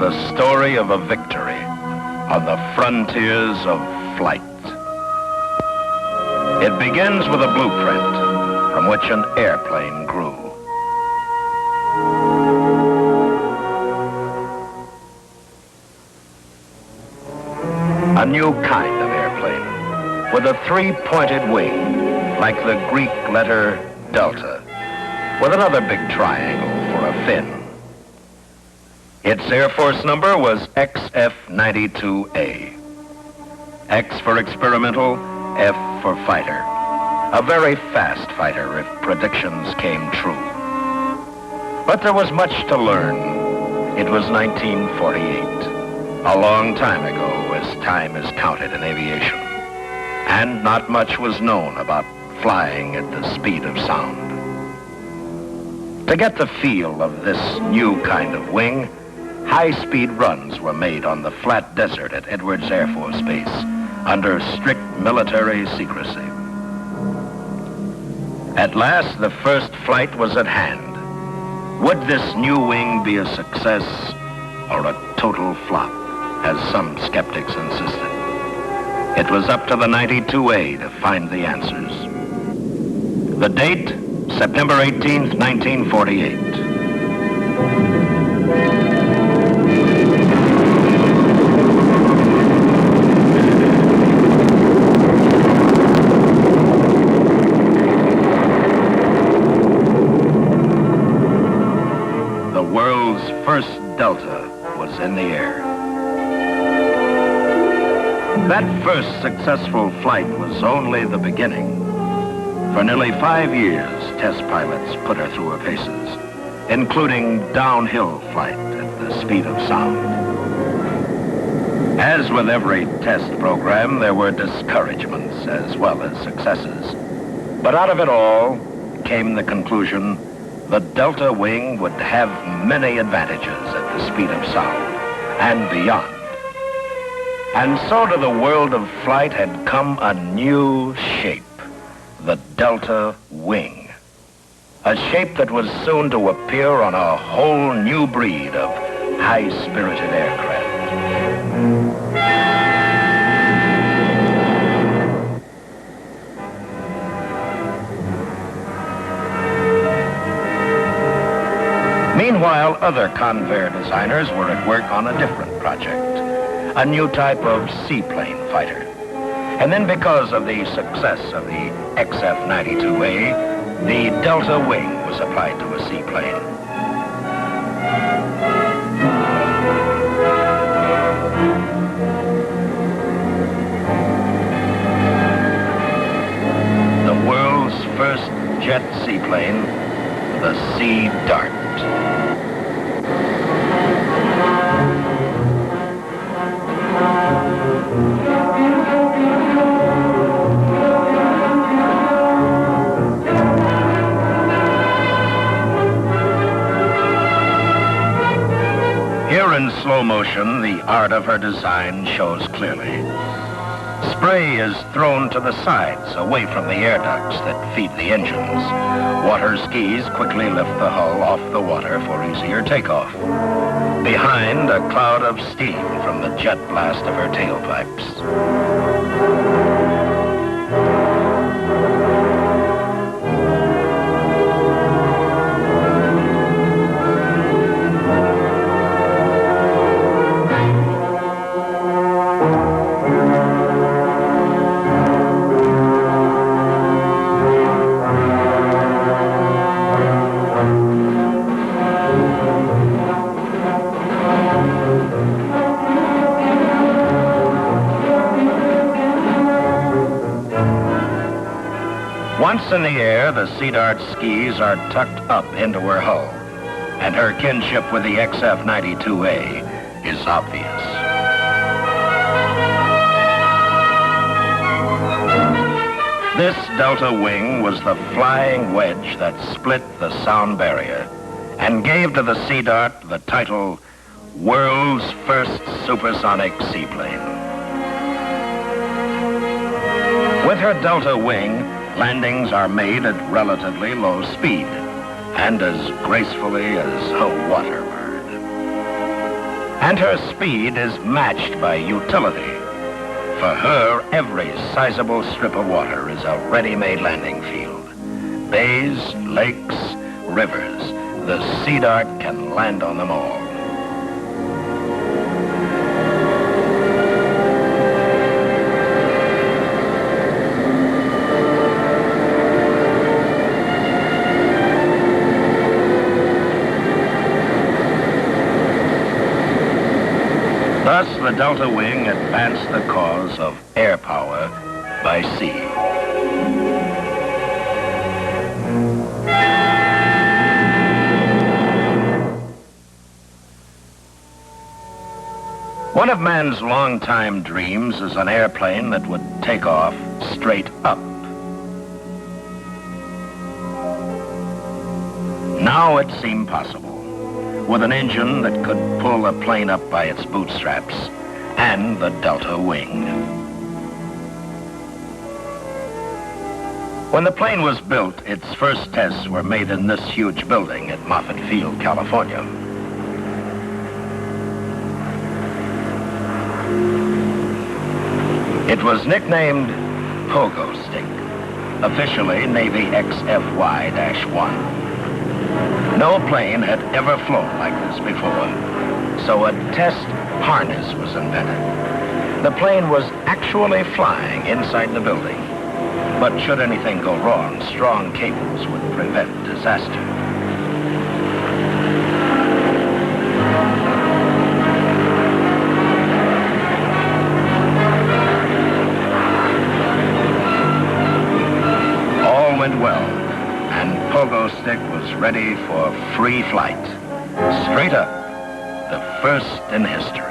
the story of a victory on the frontiers of flight. It begins with a blueprint from which an airplane grew. A new kind of airplane with a three-pointed wing, like the Greek letter delta, with another big triangle for a fin. Its Air Force number was XF-92A. X for experimental, F for fighter. A very fast fighter if predictions came true. But there was much to learn. It was 1948, a long time ago as time is counted in aviation. And not much was known about flying at the speed of sound. To get the feel of this new kind of wing, high-speed runs were made on the flat desert at Edwards Air Force Base under strict military secrecy. At last, the first flight was at hand. Would this new wing be a success or a total flop, as some skeptics insisted? It was up to the 92A to find the answers. The date, September 18th, 1948. The world's first Delta was in the air. That first successful flight was only the beginning. For nearly 5 years, test pilots put her through her paces, including downhill flight at the speed of sound. As with every test program, there were discouragements as well as successes. But out of it all came the conclusion the Delta wing would have many advantages at the speed of sound and beyond. And so to the world of flight had come a new shape, the Delta wing. A shape that was soon to appear on a whole new breed of high-spirited aircraft. Meanwhile, other Convair designers were at work on a different project, a new type of seaplane fighter. And then because of the success of the XF-92A, the Delta wing was applied to a seaplane. The world's first jet seaplane, the Sea Dart. Here in slow motion, the art of her design shows clearly. Spray is thrown to the sides, away from the air ducts that feed the engines. Water skis quickly lift the hull off the water for easier takeoff. Behind, a cloud of steam from the jet blast of her tailpipes. Once in the air, the Sea Dart skis are tucked up into her hull, and her kinship with the XF-92A is obvious. This Delta wing was the flying wedge that split the sound barrier and gave to the Sea Dart the title World's First Supersonic Seaplane. With her Delta wing, landings are made at relatively low speed and as gracefully as a water bird. And her speed is matched by utility. For her, every sizable strip of water is a ready-made landing field. Bays, lakes, rivers, the Sea Dart can land on them all. Thus, the Delta Wing advanced the cause of air power by sea. One of man's longtime dreams is an airplane that would take off straight up. Now it seemed possible, with an engine that could pull a plane up by its bootstraps and the Delta Wing. When the plane was built, its first tests were made in this huge building at Moffett Field, California. It was nicknamed Pogo Stick, officially Navy XFY-1. No plane had ever flown like this before, so a test harness was invented. The plane was actually flying inside the building, but should anything go wrong, strong cables would prevent disaster. All went well, and Pogo Stick was ready for free flight. Straight up, the first in history.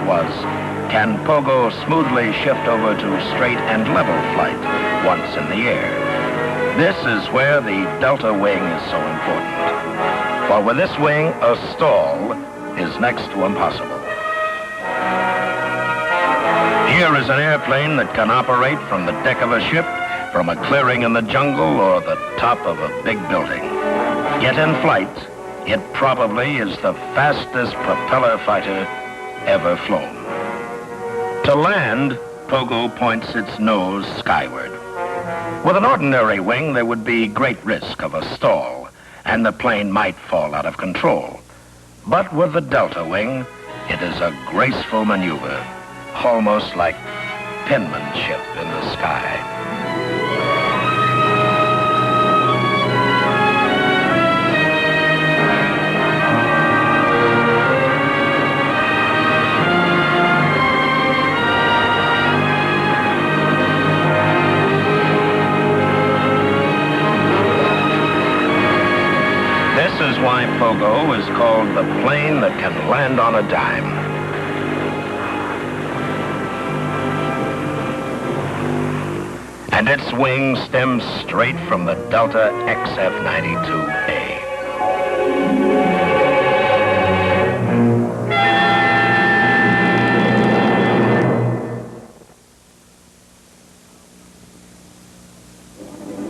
Was, can Pogo smoothly shift over to straight and level flight once in the air? This is where the Delta Wing is so important. For with this wing, a stall is next to impossible. Here is an airplane that can operate from the deck of a ship, from a clearing in the jungle, or the top of a big building. Yet in flight, it probably is the fastest propeller fighter ever flown. To land, Pogo points its nose skyward. With an ordinary wing, there would be great risk of a stall, and the plane might fall out of control. But with the Delta Wing, it is a graceful maneuver, almost like penmanship in the sky. This is why Pogo is called the plane that can land on a dime. And its wing stems straight from the Delta XF-92A.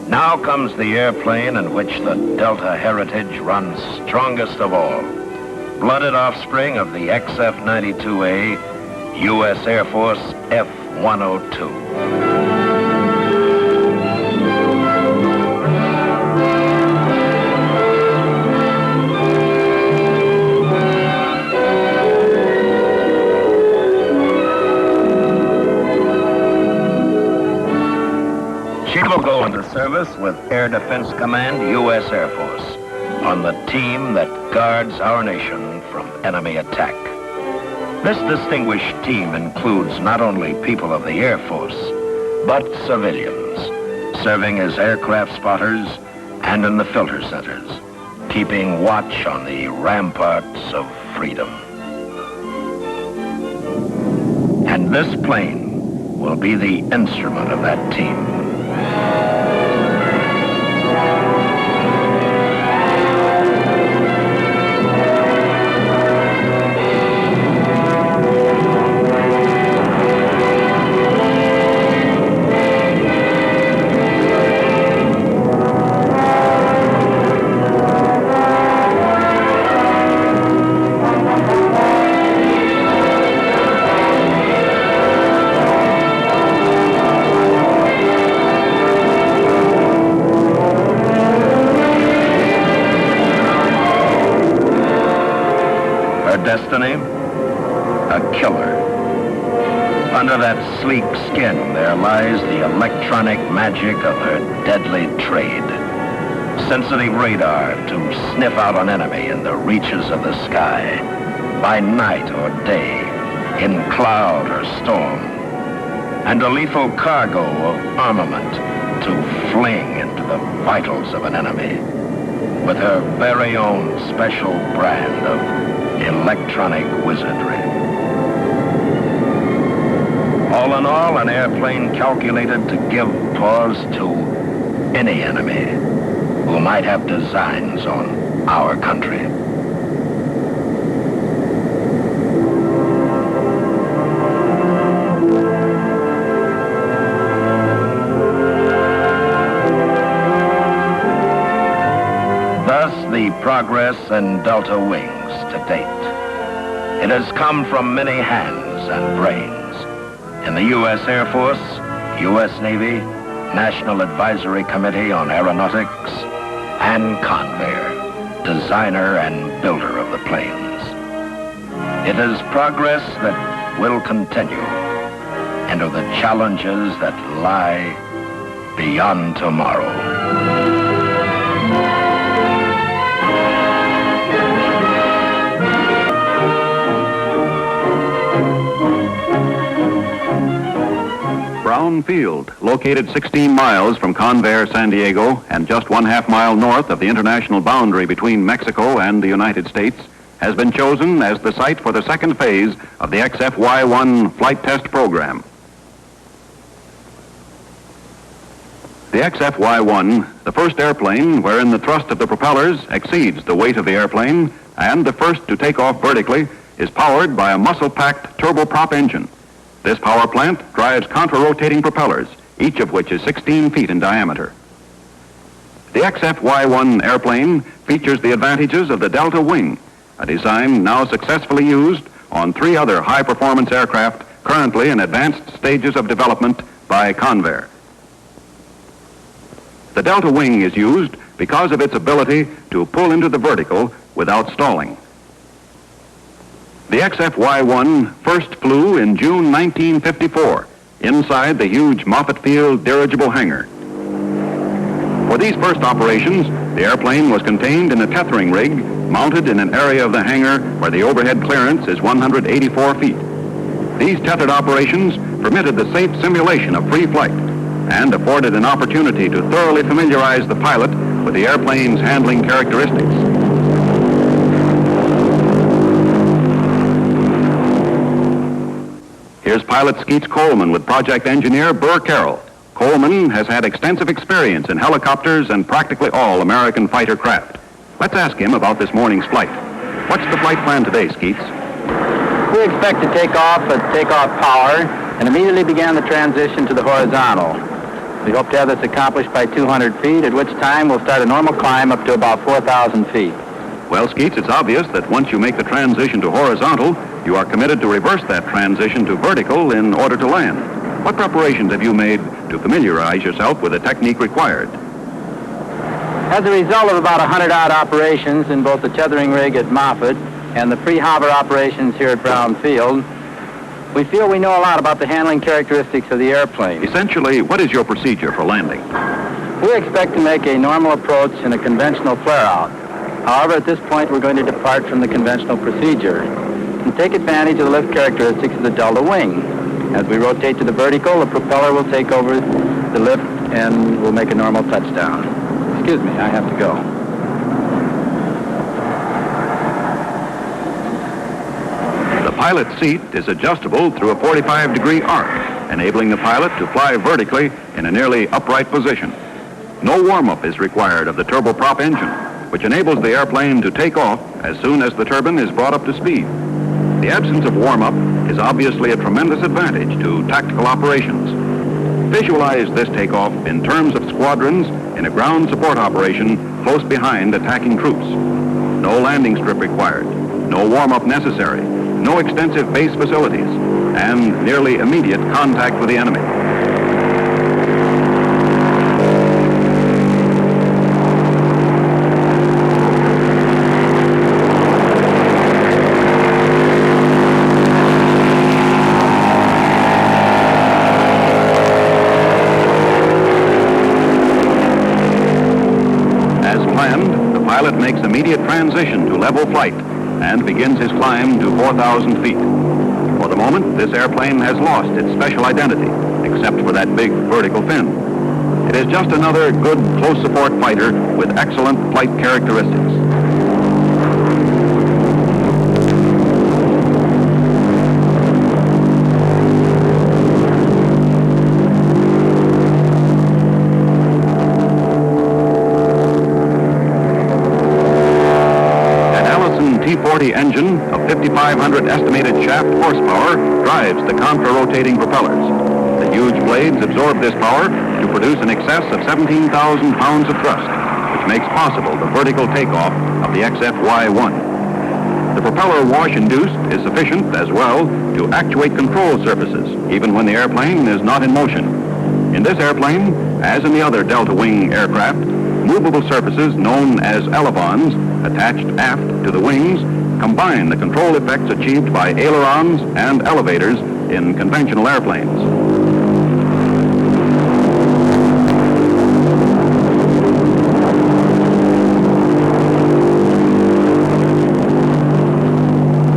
Now comes the airplane in which the Delta heritage runs strongest of all. Blooded offspring of the XF-92A, U.S. Air Force F-102. She will go into service with Air Defense Command, U.S. Air Force, on the team that guards our nation from enemy attack. This distinguished team includes not only people of the Air Force, but civilians, serving as aircraft spotters and in the filter centers, keeping watch on the ramparts of freedom. And this plane will be the instrument of that team. Destiny? A killer. Under that sleek skin, there lies the electronic magic of her deadly trade. Sensitive radar to sniff out an enemy in the reaches of the sky, by night or day, in cloud or storm. And a lethal cargo of armament to fling into the vitals of an enemy, with her very own special brand of electronic wizardry. All in all, an airplane calculated to give pause to any enemy who might have designs on our country. Thus, the progress in Delta Wings to date. It has come from many hands and brains. In the U.S. Air Force, U.S. Navy, National Advisory Committee on Aeronautics, and Convair, designer and builder of the planes. It is progress that will continue into the challenges that lie beyond tomorrow. Brown Field, located 16 miles from Convair, San Diego, and just 1/2 mile north of the international boundary between Mexico and the United States, has been chosen as the site for the second phase of the XFY-1 flight test program. The XFY-1, the first airplane wherein the thrust of the propellers exceeds the weight of the airplane, and the first to take off vertically, is powered by a muscle-packed turboprop engine. This power plant drives contra-rotating propellers, each of which is 16 feet in diameter. The XFY-1 airplane features the advantages of the Delta Wing, a design now successfully used on 3 other high-performance aircraft currently in advanced stages of development by Convair. The Delta Wing is used because of its ability to pull into the vertical without stalling. The XFY-1 first flew in June 1954 inside the huge Moffett Field dirigible hangar. For these first operations, the airplane was contained in a tethering rig mounted in an area of the hangar where the overhead clearance is 184 feet. These tethered operations permitted the safe simulation of free flight and afforded an opportunity to thoroughly familiarize the pilot with the airplane's handling characteristics. Here's pilot Skeets Coleman with project engineer Burr Carroll. Coleman has had extensive experience in helicopters and practically all American fighter craft. Let's ask him about this morning's flight. What's the flight plan today, Skeets? We expect to take off at takeoff power and immediately begin the transition to the horizontal. We hope to have this accomplished by 200 feet, at which time we'll start a normal climb up to about 4,000 feet. Well, Skeets, it's obvious that once you make the transition to horizontal, you are committed to reverse that transition to vertical in order to land. What preparations have you made to familiarize yourself with the technique required? As a result of about 100-odd operations in both the tethering rig at Moffett and the pre-hover operations here at Brown Field, we feel we know a lot about the handling characteristics of the airplane. Essentially, what is your procedure for landing? We expect to make a normal approach in a conventional flare-out. However, at this point, we're going to depart from the conventional procedure. and take advantage of the lift characteristics of the delta wing. As we rotate to the vertical, the propeller will take over the lift and will make a normal touchdown. Excuse me, I have to go. The pilot's seat is adjustable through a 45-degree arc, enabling the pilot to fly vertically in a nearly upright position. No warm-up is required of the turboprop engine, which enables the airplane to take off as soon as the turbine is brought up to speed. The absence of warm-up is obviously a tremendous advantage to tactical operations. Visualize this takeoff in terms of squadrons in a ground support operation close behind attacking troops. No landing strip required, no warm-up necessary, no extensive base facilities, and nearly immediate contact with the enemy. Makes immediate transition to level flight and begins his climb to 4,000 feet. For the moment, this airplane has lost its special identity, except for that big vertical fin. It is just another good close support fighter with excellent flight characteristics. T-40 engine of 5,500 estimated shaft horsepower drives the contra-rotating propellers. The huge blades absorb this power to produce an excess of 17,000 pounds of thrust, which makes possible the vertical takeoff of the XFY-1. The propeller wash induced is sufficient as well to actuate control surfaces, even when the airplane is not in motion. In this airplane, as in the other delta wing aircraft, movable surfaces known as elevons attached aft to the wings combine the control effects achieved by ailerons and elevators in conventional airplanes.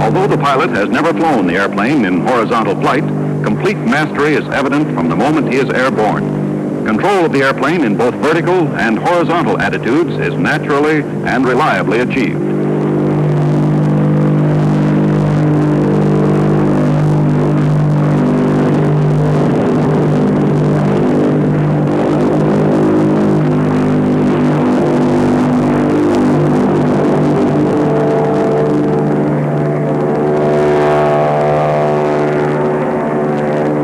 Although the pilot has never flown the airplane in horizontal flight, complete mastery is evident from the moment he is airborne. Control of the airplane in both vertical and horizontal attitudes is naturally and reliably achieved.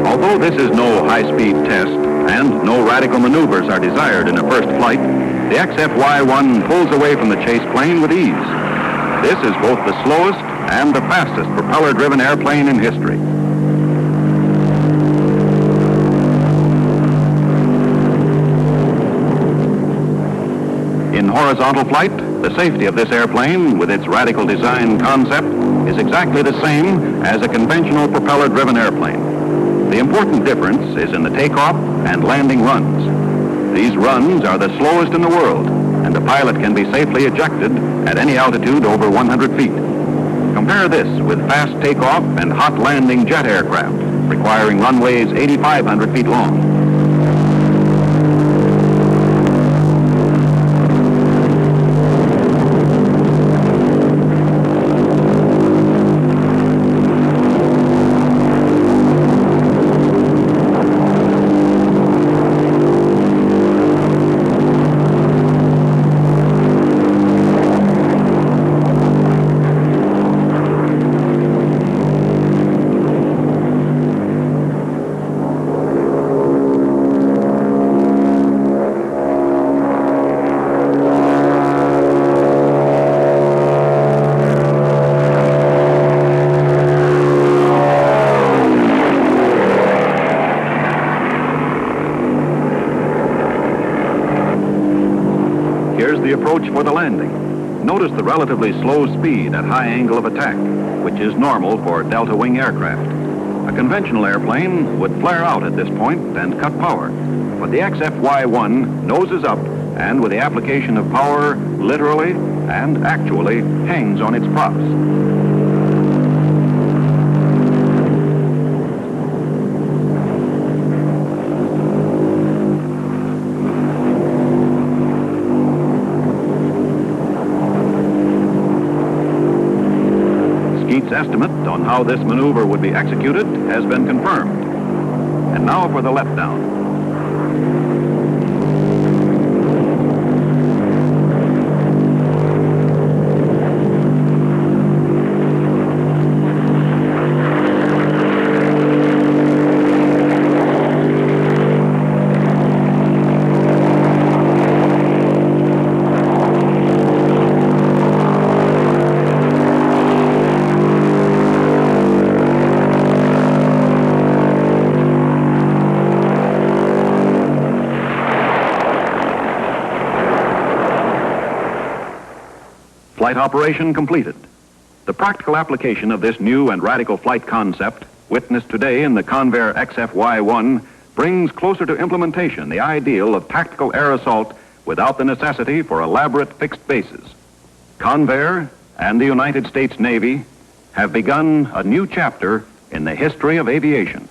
Although this is no high-speed test, and no radical maneuvers are desired in a first flight, the XFY-1 pulls away from the chase plane with ease. This is both the slowest and the fastest propeller-driven airplane in history. In horizontal flight, the safety of this airplane, with its radical design concept, is exactly the same as a conventional propeller-driven airplane. The important difference is in the takeoff and landing runs. These runs are the slowest in the world, and the pilot can be safely ejected at any altitude over 100 feet. Compare this with fast takeoff and hot landing jet aircraft, requiring runways 8,500 feet long. The approach for the landing. Notice the relatively slow speed at high angle of attack, which is normal for delta wing aircraft. A conventional airplane would flare out at this point and cut power, but the XFY-1 noses up and with the application of power literally and actually hangs on its props. how this maneuver would be executed has been confirmed. And now for the letdown. Flight operation completed. The practical application of this new and radical flight concept, witnessed today in the Convair XFY-1, brings closer to implementation the ideal of tactical air assault without the necessity for elaborate fixed bases. Convair and the United States Navy have begun a new chapter in the history of aviation.